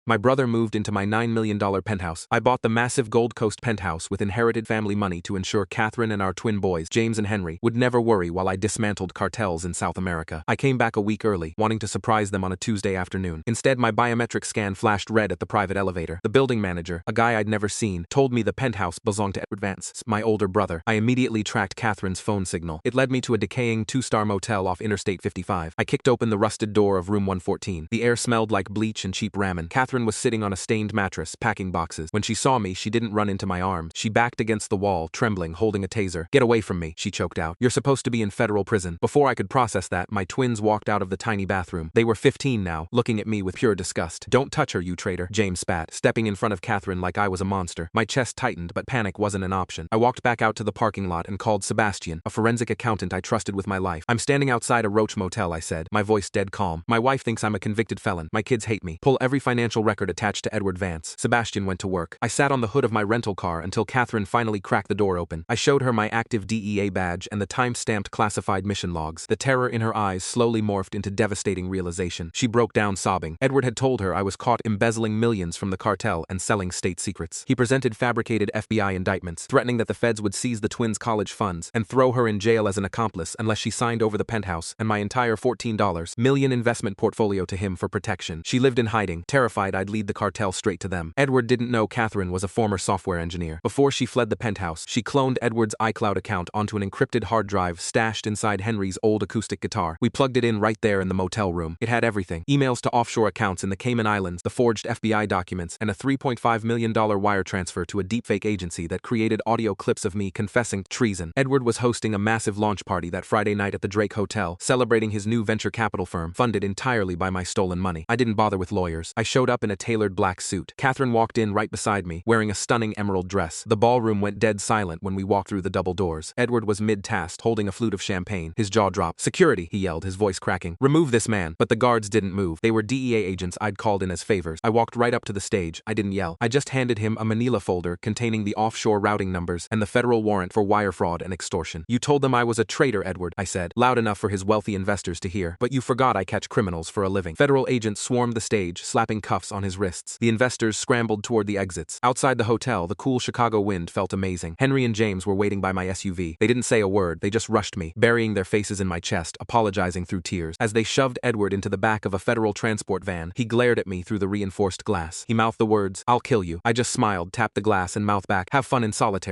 My brother moved into my $9 million penthouse. I bought the massive Gold Coast penthouse with inherited family money to ensure Catherine and our twin boys, James and Henry, would never worry while I dismantled cartels in South America. I came back a week early, wanting to surprise them on a Tuesday afternoon. Instead, my biometric scan flashed red at the private elevator. The building manager, a guy I'd never seen, told me the penthouse belonged to Edward Vance, my older brother. I immediately tracked Catherine's phone signal. It led me to a decaying two-star motel off Interstate 55. I kicked open the rusted door of room 114. The air smelled like bleach and cheap ramen. Catherine was sitting on a stained mattress, packing boxes. When she saw me, she didn't run into my arms. She backed against the wall, trembling, holding a taser. "Get away from me," she choked out. "You're supposed to be in federal prison." Before I could process that, my twins walked out of the tiny bathroom. They were 15 now, looking at me with pure disgust. "Don't touch her, you traitor," James spat, stepping in front of Catherine like I was a monster. My chest tightened, but panic wasn't an option. I walked back out to the parking lot and called Sebastian, a forensic accountant I trusted with my life. "I'm standing outside a Roach motel," I said, my voice dead calm. "My wife thinks I'm a convicted felon. My kids hate me. Pull every financial record attached to Edward Vance." Sebastian went to work. I sat on the hood of my rental car until Catherine finally cracked the door open. I showed her my active DEA badge and the time-stamped classified mission logs. The terror in her eyes slowly morphed into devastating realization. She broke down sobbing. Edward had told her I was caught embezzling millions from the cartel and selling state secrets. He presented fabricated FBI indictments, threatening that the feds would seize the twins' college funds and throw her in jail as an accomplice unless she signed over the penthouse and my entire $14 million investment portfolio to him for protection. She lived in hiding, terrified I'd lead the cartel straight to them. Edward didn't know Catherine was a former software engineer. Before she fled the penthouse, she cloned Edward's iCloud account onto an encrypted hard drive stashed inside Henry's old acoustic guitar. We plugged it in right there in the motel room. It had everything: emails to offshore accounts in the Cayman Islands, the forged FBI documents, and a $3.5 million wire transfer to a deepfake agency that created audio clips of me confessing treason. Edward was hosting a massive launch party that Friday night at the Drake Hotel, celebrating his new venture capital firm, funded entirely by my stolen money. I didn't bother with lawyers. I showed up in a tailored black suit. Catherine walked in right beside me, wearing a stunning emerald dress. The ballroom went dead silent when we walked through the double doors. Edward was mid-task, holding a flute of champagne. His jaw dropped. "Security," he yelled, his voice cracking. "Remove this man." But the guards didn't move. They were DEA agents I'd called in as favors. I walked right up to the stage. I didn't yell. I just handed him a manila folder containing the offshore routing numbers and the federal warrant for wire fraud and extortion. "You told them I was a traitor, Edward," I said, loud enough for his wealthy investors to hear. "But you forgot I catch criminals for a living." Federal agents swarmed the stage, slapping cuffs on his wrists. The investors scrambled toward the exits. Outside the hotel, the cool Chicago wind felt amazing. Henry and James were waiting by my SUV. They didn't say a word. They just rushed me, burying their faces in my chest, apologizing through tears. As they shoved Edward into the back of a federal transport van, he glared at me through the reinforced glass. He mouthed the words, "I'll kill you." I just smiled, tapped the glass, and mouthed back, "Have fun in solitary."